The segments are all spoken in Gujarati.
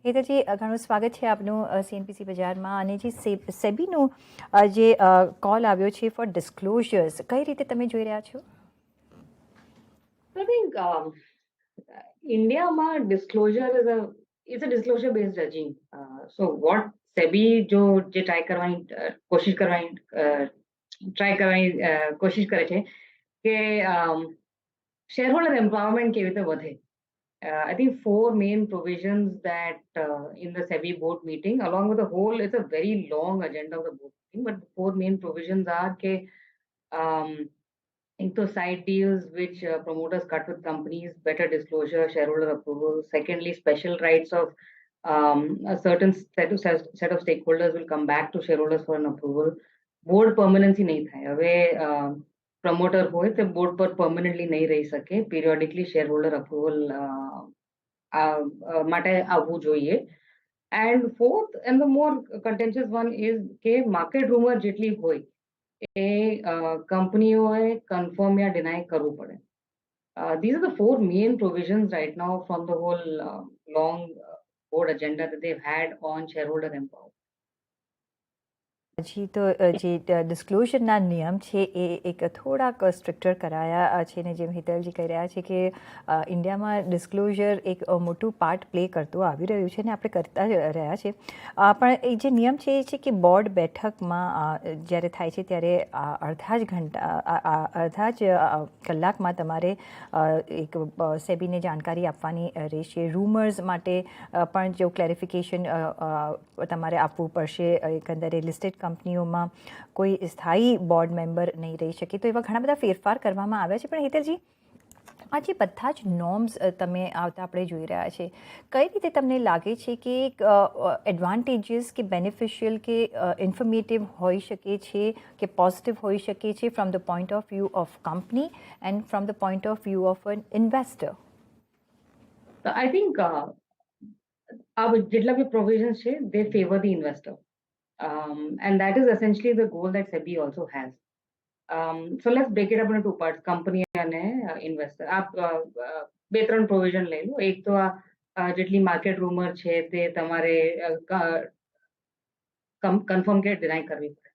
હેતલજી, ઘણું સ્વાગત છે આપનું CNBC બજારમાં. અને જે સેબીનો જે કોલ આવ્યો છે ફોર ડિસ્ક્લોઝર્સ, કઈ રીતે તમે જોઈ રહ્યા છો? I think India disclosure is a disclosure based regime. So what SEBI जो જે ટ્રાય કરવાની કોશિશ કરે છે કે shareholder empowerment કેવી રીતે વધે. I think 4 main provisions that in the SEBI board meeting, along with the whole, it's a very long agenda of the board meeting, but the 4 main provisions are ke into side deals which promoters cut with companies, better disclosure, shareholder approval. Secondly, special rights of a certain set of stakeholders will come back to shareholders for an approval. Board permanency nahi થાય. હવે પ્રમોટર હોય તે બોર્ડ પર પરમનન્ટલી નહીં રહી શકે. પીરિયોડિકલી શેરહોલ્ડર અપ્રુવલ માટે આવવું જોઈએ. And fourth and the more contentious one is કે માર્કેટ રૂમર જેટલી હોય એ કંપનીઓએ કન્ફર્મ યા ડિનાય કરવું પડે. These are the 4 main provisions right now from the whole long board agenda that they've had on shareholder empowerment. હજી તો જે ડિસ્ક્લોઝરના નિયમ છે એ એક થોડાક સ્ટ્રિક્ટર કરાયા છે ને જેમ હિતલજી કહી રહ્યા છે કે ઇન્ડિયામાં ડિસ્ક્લોઝર એક મોટું પાર્ટ પ્લે કરતું આવી રહ્યું છે ને આપણે કરતા રહ્યા છે. પણ એ જે નિયમ છે એ છે કે બોર્ડ બેઠકમાં જ્યારે થાય છે ત્યારે અડધા જ કલાકમાં તમારે એક સેબીને જાણકારી આપવાની રહેશે. રૂમર્સ માટે પણ જો ક્લેરિફિકેશન તમારે આપવું પડશે. એકંદરે લિસ્ટેડ કંપનીઓમાં કોઈ સ્થાયી બોર્ડ મેમ્બર નહીં રહી શકે. તો એવા ઘણા બધા ફેરફાર કરવામાં આવ્યા છે. પણ હેતલજી, આ જે બધા જ નોર્મ્સ તમે આવતા આપણે જોઈ રહ્યા છે, કઈ રીતે તમને લાગે છે કે એડવાન્ટેજીસ કે બેનિફિશિયલ કે ઇન્ફોર્મેટિવ હોઈ શકે છે કે પોઝિટિવ હોઈ શકે છે from the point of view of company and from the point of view of an investor? I think જેટલા બી પ્રોવિઝન્સ છે they favor the investor. And that is essentially the goal that SEBI also has. So let's break it up into 2 parts, company and investor. આપ 2-3 પ્રોવિઝન લઈ લો. એક તો જેટલી માર્કેટ રૂમર છે તે તમારે કન્ફર્મ કે ડિનાય કરવી પડે.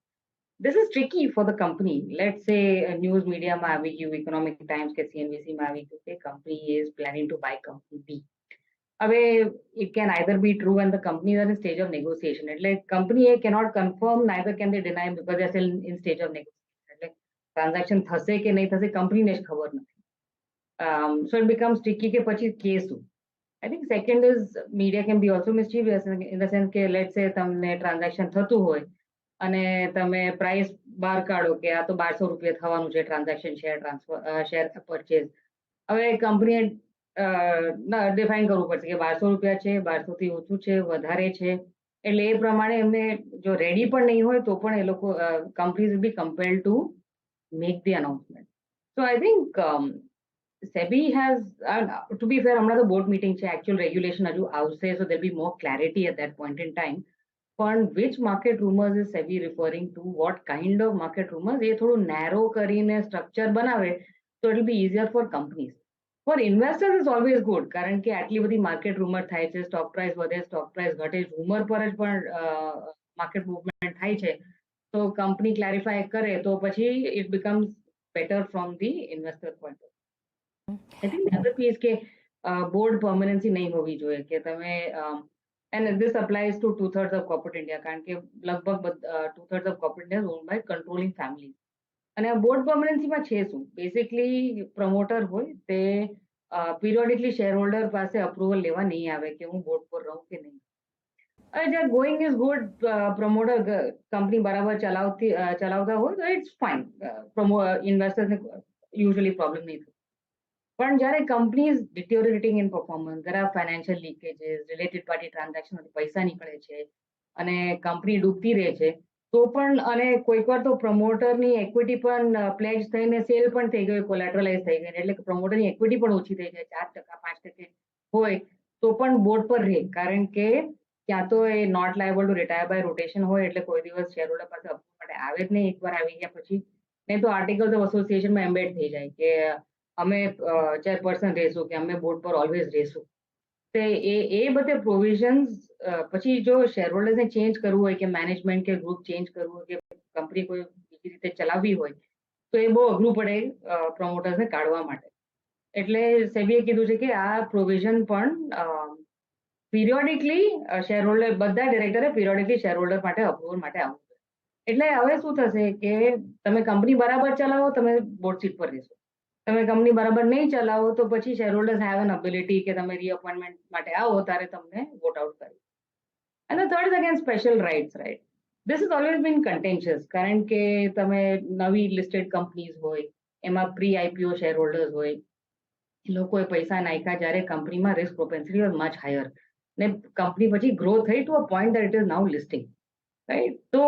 This is tricky for the company. Let's say news media માં આવી ગયું, Economic Times કે CNBC માં આવી ગયું કે company is planning to buy company B. હવે it can either be true and the company is in stage of negotiation. એટલે company A cannot confirm, neither can they deny because they are still in stage of negotiation. એટલે transaction થશે કે નહીં થશે કંપનીને જ ખબર નથી. So it becomes tricky કે પછી કેસ શું. I think second is media can be also mischievous in the sense કે let's say તમને transaction થતું હોય અને તમે પ્રાઇસ બહાર કાઢો કે આ તો 1200 રૂપિયા થવાનું છે ટ્રાન્ઝેક્શન શેર પરચેઝ. હવે કંપનીએ ડિફાઇન કરવું પડશે કે 1200 રૂપિયા છે, 1200 થી ઓછું છે, વધારે છે. એટલે એ પ્રમાણે એમને જો રેડી પણ નહીં હોય તો પણ એ લોકો companies will be compelled to make the announcement. So I think SEBI has, to be fair, હમણાં તો બોર્ડ મીટિંગ છે, એકચ્યુઅલ રેગ્યુલેશન હજુ આવશે, so there will be more clarity at that point in time. પણ which market rumors is SEBI referring to, what kind of market rumors, એ થોડું નેરો કરીને સ્ટ્રક્ચર બનાવે so it will be easier for companies. For investors it's always good કારણ કે આટલી બધી માર્કેટ રૂમર થાય છે, સ્ટોક પ્રાઇસ વધે, સ્ટોક પ્રાઇસ ઘટે, રૂમર પર જ પણ માર્કેટ મૂવમેન્ટ થાય છે. તો કંપની ક્લેરિફાય કરે તો પછી it becomes better from the investor point of view. I think the other piece કે બોર્ડ પર્મનન્સી નહીં હોવી જોઈએ કે તમે and this applies to 2/3 of corporate India કારણ કે લગભગ 2/3 of corporate India is owned by controlling families. અને બોર્ડ પર્મનન્સીમાં છે શું? બેસિકલી પ્રમોટર હોય તે પીરિયોડિકલી શેરહોલ્ડર પાસે અપ્રુવલ લેવા નહીં આવે કે હું બોર્ડ પર રહું કે નહીં. હવે જ્યાં going is good, promoter company બરાબર ચલાવતા હોય તો ઇટ્સ ફાઇન. ઇન્વેસ્ટર્સને યુઝ્યુઅલી પ્રોબ્લેમ નહીં થતો. પણ જ્યારે company is deteriorating in performance, there are financial leakages, related party transaction પૈસા નીકળે છે અને કંપની ડૂબતી રહે છે તો પણ, અને કોઈક વાર તો પ્રમોટરની એક્વિટી પણ પ્લેજ થઈને સેલ પણ થઈ ગઈ, કોલેટરલાઇઝ થઈ ગઈ, એટલે પ્રમોટરની એક્વિટી પણ ઓછી થઈ જાય, 4% 5% હોય તો પણ બોર્ડ પર રહે કારણ કે ક્યાં તો એ not liable to retire by rotation હોય એટલે કોઈ દિવસ શેરહોલ્ડર પાસે અપ્રુવલ માટે આવે જ નહીં. એકવાર આવી ગયા પછી નહીં તો આર્ટિકલ્સ ઓફ એસોસિએશનમાં એમ્બેડ થઈ જાય કે અમે ચેરપર્સન રહેશું કે અમે બોર્ડ પર ઓલવેઝ રહેશું. તે એ બધે પ્રોવિઝન્સ પછી જો શેરહોલ્ડર્સને ચેન્જ કરવું હોય કે મેનેજમેન્ટ કે ગ્રુપ ચેન્જ કરવું હોય કે કંપની કોઈ બીજી રીતે ચલાવવી હોય તો એ બહુ અઘરું પડે પ્રમોટર્સને કાઢવા માટે. એટલે સેબીએ કીધું છે કે આ પ્રોવિઝન પણ પિરિયોડિકલી શેરહોલ્ડર બધા ડિરેક્ટરે પિરિયોડિકલી શેરહોલ્ડર માટે અપ્રુવલ માટે આવવું. એટલે હવે શું થશે કે તમે કંપની બરાબર ચલાવો તમે બોર્ડ સીટ પર રહેશો, તમે કંપની બરાબર નહીં ચલાવો તો પછી શેરહોલ્ડર્સ હેવ એન એબિલિટી કે તમે રીઅપોઇન્ટમેન્ટ માટે આવો ત્યારે તમને વોટ આઉટ કરી. And the third is again special rights, right? This has always been contentious કારણ કે તમે નવી લિસ્ટેડ કંપનીઝ હોય એમાં પ્રી આઈપીઓ શેરહોલ્ડર્સ હોય, એ લોકોએ પૈસા નાખ્યા જ્યારે કંપનીમાં risk propensity was much higher ને કંપની પછી ગ્રો થઈ to a point that it is now listing, right? તો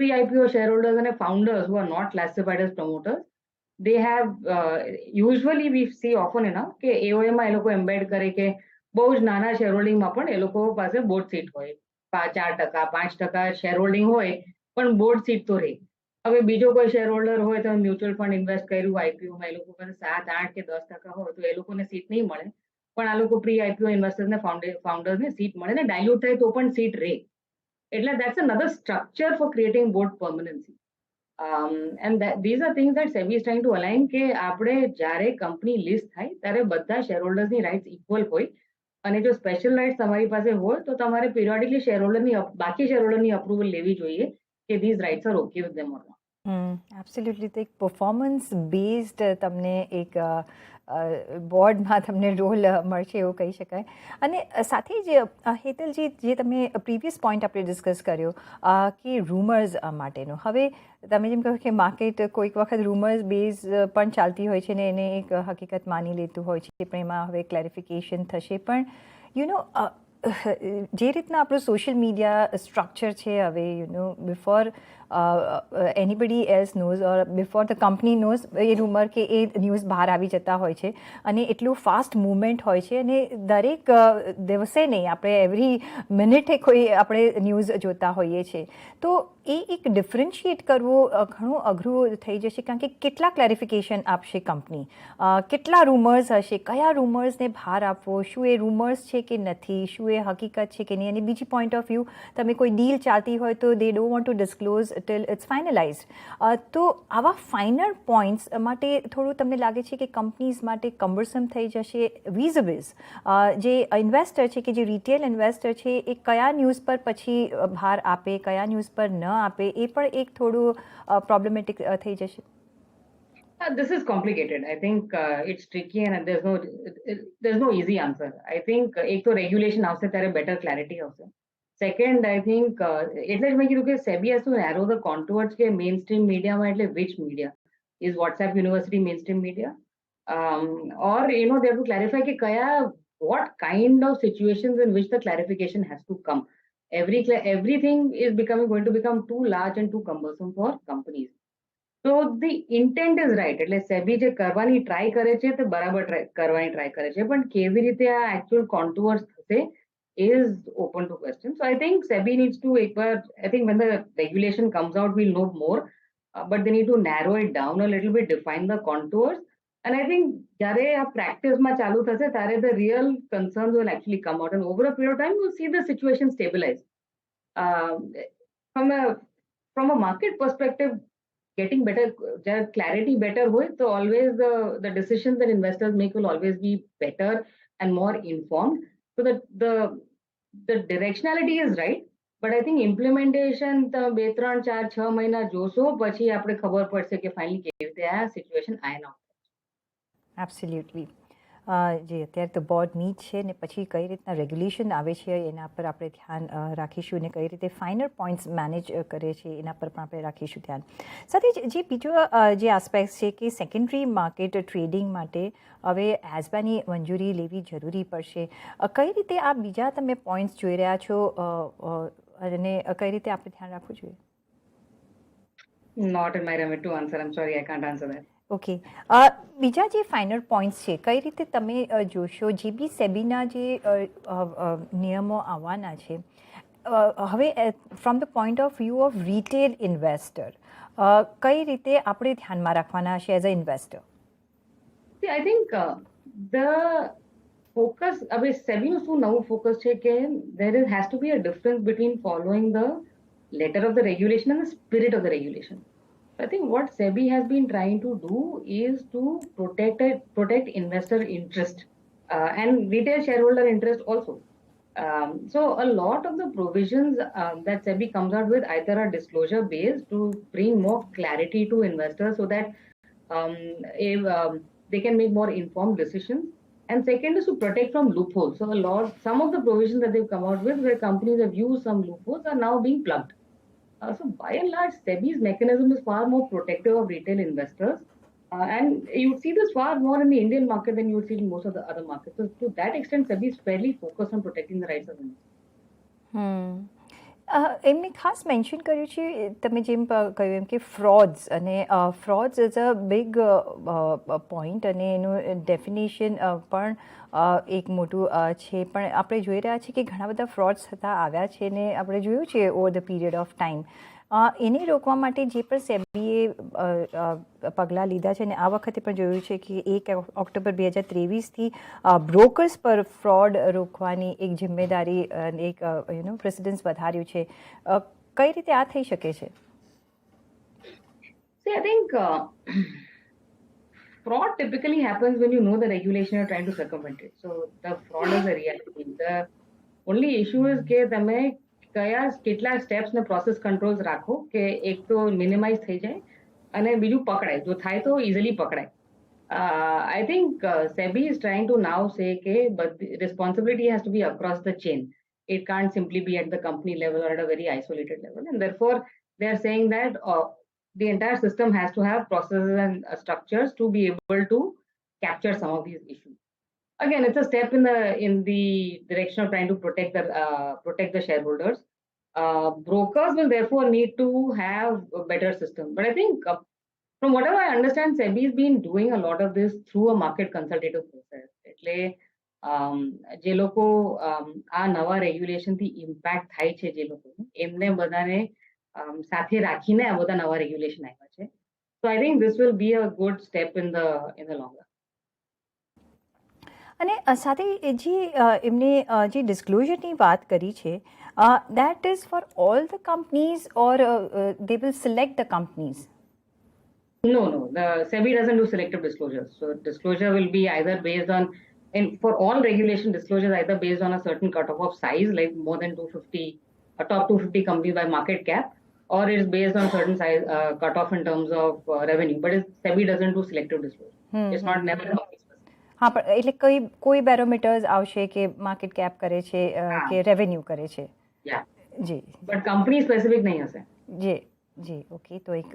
પ્રી આઈપીઓ શેરહોલ્ડર્સ અને founders who are not classified as promoters, they have usually we see often enough કે એઓએમાં એ લોકો એમ્બેડ કરે કે બહુ જ નાના શેરહોલ્ડિંગમાં પણ એ લોકો પાસે બોર્ડ સીટ હોય, 4% 5% શેરહોલ્ડિંગ હોય પણ બોર્ડ સીટ તો રહે. હવે બીજો કોઈ શેરહોલ્ડર હોય તો મ્યુચ્યુઅલ ફંડ ઇન્વેસ્ટ કર્યું આઈપીઓમાં, એ લોકો પાસે 7, 8 કે 10% હોય તો એ લોકોને સીટ નહીં મળે, પણ આ લોકો પ્રી આઈપીઓ ઇન્વેસ્ટર્સને ફાઉન્ડર્સને સીટ મળે ને ડાયલ્યુટ થાય તો પણ સીટ રહે. એટલે that's another structure for creating board permanency. And these are things that SEBI is trying to align કે આપણે જ્યારે કંપની લિસ્ટ થાય ત્યારે બધા શેરહોલ્ડર્સની રાઇટ્સ ઇક્વલ હોય અને જો સ્પેશિયલ રાઇટ્સ તમારી પાસે હોય તો તમારે પિરિયોડિકલી શેરહોલ્ડરની બાકી શેરહોલ્ડરની અપ્રુવલ લેવી જોઈએ કે these rights are okay with them or not. Absolutely. તો એક પરફોર્મન્સ બેઝડ તમને એક બોર્ડમાં તમને રોલ મળશે એવું કહી શકાય. અને સાથે જ હેતલજી જે તમે પ્રીવિયસ પોઈન્ટ આપણે ડિસ્કસ કર્યો કે રૂમર્સ માટેનો, હવે તમે જેમ કહ્યું કે માર્કેટ કોઈક વખત રૂમર્સ બેઝ પણ ચાલતી હોય છે ને એને એક હકીકત માની લેતું હોય છે, પણ એમાં હવે ક્લેરિફિકેશન થશે. પણ જે રીતના આપણું સોશિયલ મીડિયા સ્ટ્રક્ચર છે હવે, before anybody else knows or before the company knows a rumour કે એ ન્યૂઝ બહાર આવી જતા હોય છે અને એટલું ફાસ્ટ મૂવમેન્ટ હોય છે અને દરેક દિવસે નહીં, આપણે એવરી મિનિટે કોઈ આપણે ન્યૂઝ જોતા હોઈએ છીએ. તો એ એક ડિફરન્શિએટ કરવું ઘણું અઘરું થઈ જશે કારણ કે કેટલા ક્લેરિફિકેશન આપશે કંપની, કેટલા રૂમર્સ હશે, કયા રૂમર્સને ભાર આપવો, શું એ રૂમર્સ છે કે નથી, શું એ હકીકત છે કે નહીં. અને બીજી પોઈન્ટ ઓફ વ્યૂ, તમે કોઈ ડીલ ચાલતી હોય તો they don't want to disclose till it's finalised. તો આવા ફાઇનલ પોઈન્ટ્સ માટે થોડું તમને લાગે છે કે કંપનીઝ માટે કમ્બરસમ થઈ જશે વીઝ જે ઇન્વેસ્ટર છે કે જે રિટેલ ઇન્વેસ્ટર છે એ કયા ન્યૂઝ પર પછી ભાર આપે, કયા ન્યૂઝ પર ન આપે, એ પણ એક થોડું પ્રોબ્લેમેટિક થઈ જશે. This is complicated. I think it's tricky and there's no easy answer. I think એક તો રેગ્યુલેશન આવશે ત્યારે બેટર ક્લેરિટી આવશે. સેકન્ડ, આઈ થિંક એટલે જ મેં કીધું કે SEBI has to narrow the contours કે મેઇન સ્ટ્રીમ મીડિયામાં એટલે which media is WhatsApp university main stream media or they have to clarify કે કયા what kind of situations in which the clarification has to come. Everything is going to become too large and too cumbersome for companies. So the intent is right. એટલે સેબી જે કરવાની ટ્રાય કરે છે તે બરાબર કરવાની ટ્રાય કરે છે, પણ કેવી રીતે આ એકચ્યુઅલ કોન્ટુઅર્સ થશે is open to question. So I think SEBI needs to, I think when the regulation comes out, we'll know more, but they need to narrow it down a little bit, define the contours. And I think જ્યારે આ પ્રેક્ટિસમાં ચાલુ થશે ત્યારે the real concerns will actually come out, and over a period of time you'll see the situation stabilize. From a market perspective, getting better, જ્યારે clarity better હોય તો always the decisions that investors make will always be better and more informed. So the directionality is right, but I think implementation 2, 3, 4, 6 મહિના જોશો પછી આપણે ખબર પડશે કે ફાઇનલી કેવી રીતે આ સિચ્યુએશન આયન આવશે. એબ્સોલ્યુટલી. જે અત્યારે તો બોર્ડ મીટ છે ને પછી કઈ રીતના રેગ્યુલેશન આવે છે એના પર આપણે ધ્યાન રાખીશું અને કઈ રીતે ફાઇનલ પોઈન્ટ્સ મેનેજ કરે છે એના પર પણ આપણે રાખીશું ધ્યાન. સાથે જે બીજો જે આસ્પેક્ટ છે કે સેકન્ડરી માર્કેટ ટ્રેડિંગ માટે હવે એસબાની મંજૂરી લેવી જરૂરી પડશે. કઈ રીતે આ બીજા તમે પોઈન્ટ્સ જોઈ રહ્યા છો અને કઈ રીતે આપણે ધ્યાન રાખવું જોઈએ? Not in my remit to answer. I'm sorry, I can't answer that. Okay. બીજા જે ફાઇનલ પોઈન્ટ્સ છે કઈ રીતે તમે જોશો જે બી સેબીના જે નિયમો આવવાના છે હવે from the point of view of retail investor કઈ રીતે આપણે ધ્યાનમાં રાખવાના છે as a investor? See, I think focus હવે સેબીનું શું નવું ફોકસ છે કે has to be a difference between following the letter of the regulation and the spirit of the regulation. I think what SEBI has been trying to do is to protect investor interest and retail shareholder interest also. So a lot of the provisions that SEBI comes out with either are disclosure based to bring more clarity to investors so that they can make more informed decisions. And second is to protect from loopholes. So some of the provisions that they've come out with where companies have used some loopholes are now being plugged. So by and large, SEBI's mechanism is far more protective of retail investors. And you would see this far more in the Indian market than you would see in most of the other markets. So to that extent, SEBI is fairly focused on protecting the rights of investors. એમને ખાસ મેન્શન કર્યું છે તમે જેમ કહ્યું એમ કે ફ્રોડ્સ અને frauds is a big point અને એનું ડેફિનેશન પણ એક મોટું છે પણ આપણે જોઈ રહ્યા છીએ કે ઘણા બધા ફ્રોડ્સ થતા આવ્યા છે અને આપણે જોયું છે over the period of time એને રોકવા માટે જે પણ સેબીએ પગલાં લીધા છે અને આ વખતે પણ જોયું છે કે 1 ઓક્ટોબર 2023થી બ્રોકર્સ પર ફ્રોડ રોકવાની એક જિમ્મેદારી એક પ્રેસિડન્સ વધાર્યું છે કઈ રીતે આ થઈ શકે છે? See, I think fraud typically happens when you know the regulation you're trying to circumvent it. So the fraud is a reality. The only issue is કે તમે કેટલા સ્ટેપ્સ ને પ્રોસેસ કંટ્રોલ્સ રાખો કે એક તો મિનિમાઇઝ થઈ જાય અને બીજું પકડાય જો થાય તો ઇઝીલી પકડાય. I think SEBI is trying to now say કે responsibility has to be across the chain. It can't simply be at the company level or at a very isolated level, and therefore they are saying that the entire system has to have processes and structures to be able to capture some of these issues. Again, it's a step in the direction of trying to protect the shareholders. Brokers will therefore need to have a better system. But I think, from whatever I understand, SEBI has been doing a lot of this through a market consultative process. એટલે જે લોકો આ નવા રેગ્યુલેશનથી ઇમ્પેક્ટ થાય છે જે લોકો એમને બધાને સાથે રાખીને આ બધા નવા રેગ્યુલેશન આવ્યા છે. So I think this will be a good step in the long run. અને સાથે જે એમને જે ડિસ્ક્લોઝરની વાત કરી છે that is for all the companies or they will select the companies? No. The SEBI doesn't do selective disclosures. So disclosure will be either based on, and for all regulation disclosures, either based on a certain cutoff of size, like more than 250, a top 250 companies by market cap, or it's based on certain size cutoff in terms of revenue. But SEBI doesn't do selective disclosure. It's not never company specific. હા પણ એટલે કોઈ બેરોમીટર્સ આવશે કે માર્કેટ કેપ કરે છે કે રેવન્યુ કરે છે? Yeah. G But company specific નહીં હશે. જી જી ઓકે તો એક